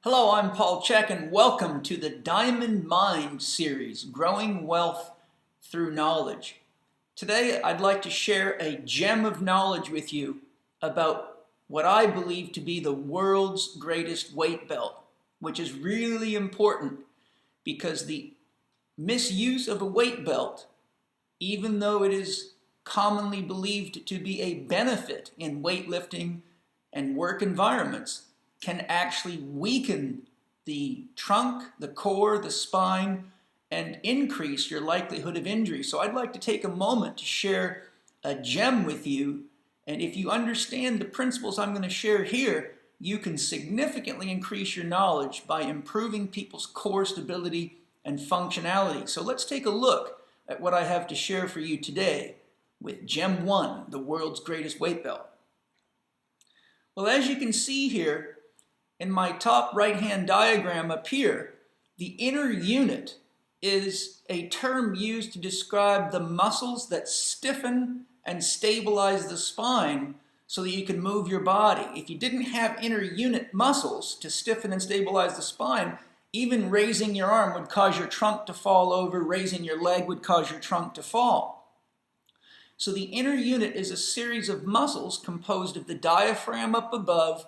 Hello, I'm C.H.E.K, and welcome to the Diamond Mind series, Growing Wealth Through Knowledge. Today, I'd like to share a gem of knowledge with you about what I believe to be the world's greatest weight belt, which is really important because the misuse of a weight belt, even though it is commonly believed to be a benefit in weightlifting and work environments, can actually weaken the trunk, the core, the spine, and increase your likelihood of injury. So I'd like to take a moment to share a gem with you. And if you understand the principles I'm going to share here, you can significantly increase your knowledge by improving people's core stability and functionality. So let's take a look at what I have to share for you today with Gem 1, the world's greatest weight belt. Well, as you can see here, in my top right-hand diagram up here, the inner unit is a term used to describe the muscles that stiffen and stabilize the spine so that you can move your body. If you didn't have inner unit muscles to stiffen and stabilize the spine, even raising your arm would cause your trunk to fall over, raising your leg would cause your trunk to fall. So the inner unit is a series of muscles composed of the diaphragm up above,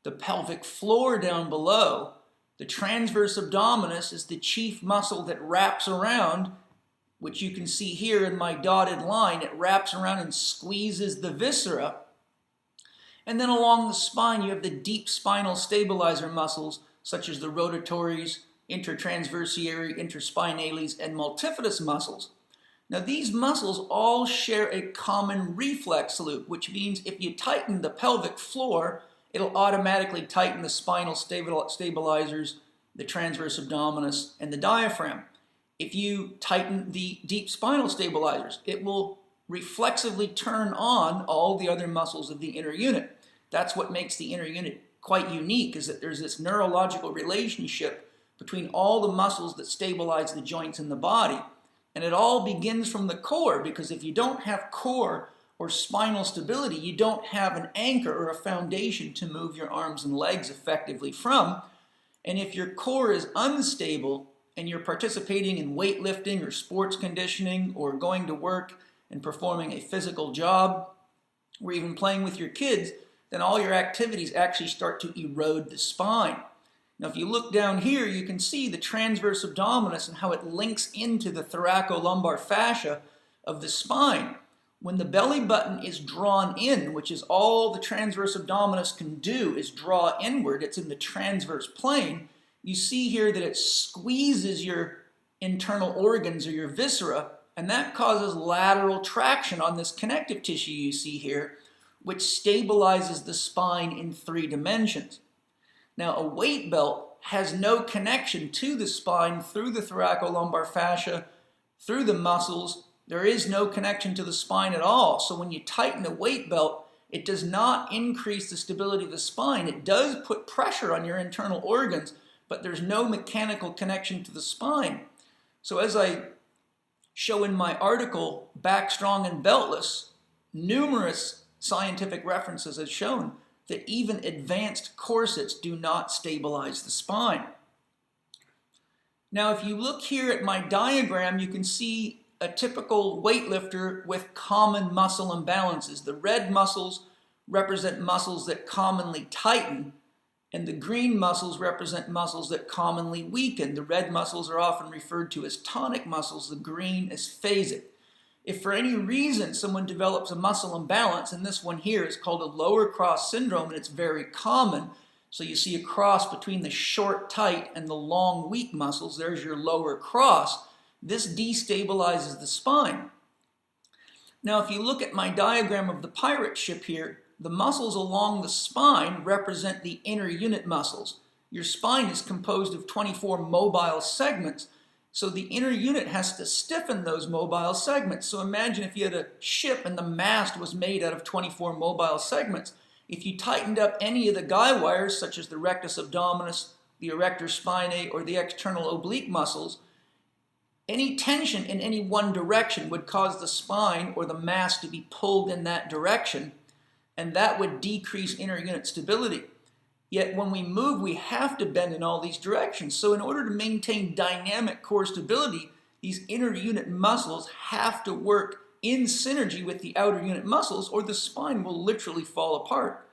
the pelvic floor down below. The transverse abdominis is the chief muscle that wraps around, which you can see here in my dotted line. It wraps around and squeezes the viscera. And then along the spine, you have the deep spinal stabilizer muscles, such as the rotatories, intertransversarii, interspinalis, and multifidus muscles. Now, these muscles all share a common reflex loop, which means if you tighten the pelvic floor, it'll automatically tighten the spinal stabilizers, the transverse abdominis, and the diaphragm. If you tighten the deep spinal stabilizers, it will reflexively turn on all the other muscles of the inner unit. That's what makes the inner unit quite unique, is that there's this neurological relationship between all the muscles that stabilize the joints in the body. And it all begins from the core, because if you don't have core or spinal stability, you don't have an anchor or a foundation to move your arms and legs effectively from. And if your core is unstable and you're participating in weightlifting or sports conditioning or going to work and performing a physical job or even playing with your kids, then all your activities actually start to erode the spine. Now, if you look down here, you can see the transverse abdominis and how it links into the thoracolumbar fascia of the spine. When the belly button is drawn in, which is all the transverse abdominis can do is draw inward, it's in the transverse plane, you see here that it squeezes your internal organs or your viscera, and that causes lateral traction on this connective tissue you see here, which stabilizes the spine in 3 dimensions. Now, a weight belt has no connection to the spine through the thoracolumbar fascia, through the muscles. There is no connection to the spine at all. So when you tighten a weight belt, it does not increase the stability of the spine. It does put pressure on your internal organs, but there's no mechanical connection to the spine. So as I show in my article, Back Strong and Beltless, numerous scientific references have shown that even advanced corsets do not stabilize the spine. Now, if you look here at my diagram, you can see a typical weightlifter with common muscle imbalances. The red muscles represent muscles that commonly tighten, and the green muscles represent muscles that commonly weaken. The red muscles are often referred to as tonic muscles, the green as phasic. If for any reason someone develops a muscle imbalance, and this one here is called a lower cross syndrome, and it's very common. So you see a cross between the short tight and the long weak muscles. There's your lower cross. This destabilizes the spine. Now, if you look at my diagram of the pirate ship here, the muscles along the spine represent the inner unit muscles. Your spine is composed of 24 mobile segments, so the inner unit has to stiffen those mobile segments. So imagine if you had a ship and the mast was made out of 24 mobile segments. If you tightened up any of the guy wires, such as the rectus abdominis, the erector spinae, or the external oblique muscles, any tension in any one direction would cause the spine or the mast to be pulled in that direction, and that would decrease inner unit stability. Yet when we move, we have to bend in all these directions. So in order to maintain dynamic core stability, these inner unit muscles have to work in synergy with the outer unit muscles, or the spine will literally fall apart.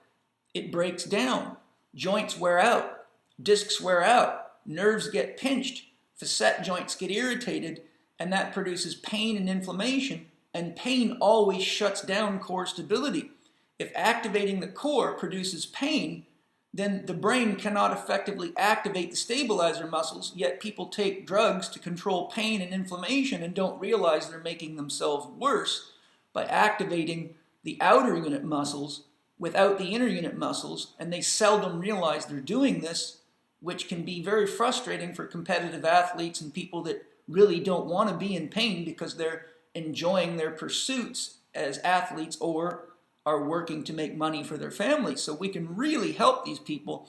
It breaks down. Joints wear out. Discs wear out. Nerves get pinched. Facet joints get irritated, and that produces pain and inflammation, and pain always shuts down core stability. If activating the core produces pain, then the brain cannot effectively activate the stabilizer muscles, yet people take drugs to control pain and inflammation and don't realize they're making themselves worse by activating the outer unit muscles without the inner unit muscles, and they seldom realize they're doing this, which can be very frustrating for competitive athletes and people that really don't want to be in pain because they're enjoying their pursuits as athletes or are working to make money for their families. So we can really help these people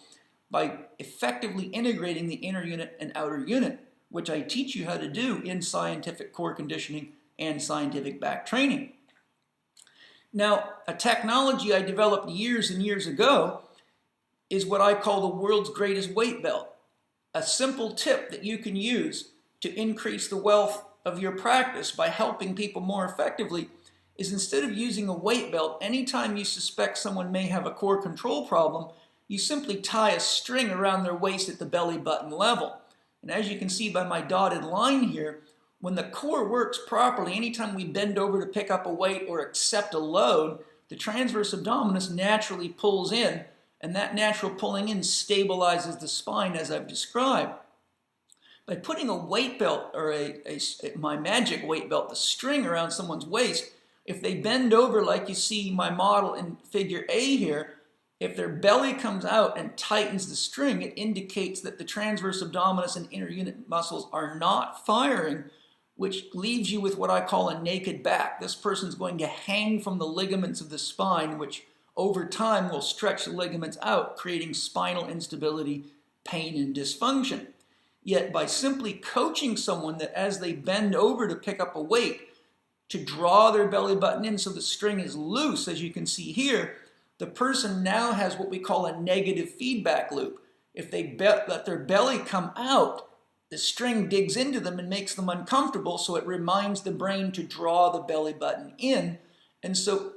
by effectively integrating the inner unit and outer unit, which I teach you how to do in scientific core conditioning and scientific back training. Now, a technology I developed years and years ago is what I call the world's greatest weight belt. A simple tip that you can use to increase the wealth of your practice by helping people more effectively is, instead of using a weight belt, anytime you suspect someone may have a core control problem, you simply tie a string around their waist at the belly button level. And as you can see by my dotted line here, when the core works properly, anytime we bend over to pick up a weight or accept a load, the transverse abdominis naturally pulls in, and that natural pulling in stabilizes the spine as I've described. By putting a weight belt, or my magic weight belt, the string around someone's waist, if they bend over like you see my model in figure A here, if their belly comes out and tightens the string, it indicates that the transverse abdominis and inner unit muscles are not firing, which leaves you with what I call a naked back. This person's going to hang from the ligaments of the spine, which over time will stretch the ligaments out, creating spinal instability, pain, and dysfunction. Yet by simply coaching someone that as they bend over to pick up a weight, to draw their belly button in so the string is loose, as you can see here, the person now has what we call a negative feedback loop. If they let their belly come out, the string digs into them and makes them uncomfortable, so it reminds the brain to draw the belly button in. And so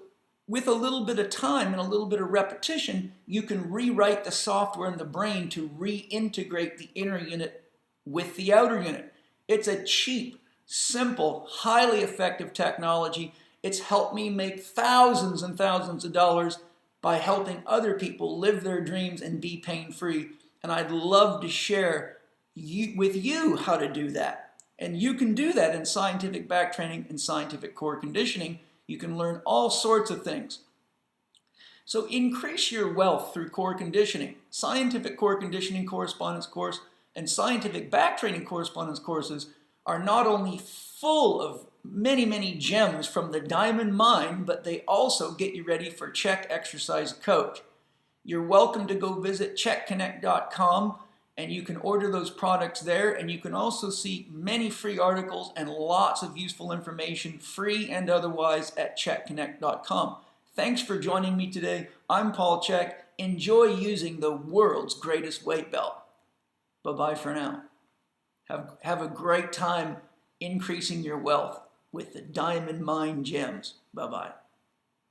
with a little bit of time and a little bit of repetition, you can rewrite the software in the brain to reintegrate the inner unit with the outer unit. It's a cheap, simple, highly effective technology. It's helped me make thousands and thousands of dollars by helping other people live their dreams and be pain-free. And I'd love to share with you how to do that. And you can do that in scientific back training and scientific core conditioning. You can learn all sorts of things. So increase your wealth through core conditioning. Scientific core conditioning correspondence course and scientific back training correspondence courses are not only full of many, many gems from the diamond mine, but they also get you ready for C.H.E.K Exercise Coach. You're welcome to go visit CheckConnect.com, and you can order those products there, and you can also see many free articles and lots of useful information, free and otherwise, at CheckConnect.com. Thanks for joining me today. I'm Paul C.H.E.K. Enjoy using the world's greatest weight belt. Bye-bye for now. Have a great time increasing your wealth with the diamond mine gems. Bye-bye.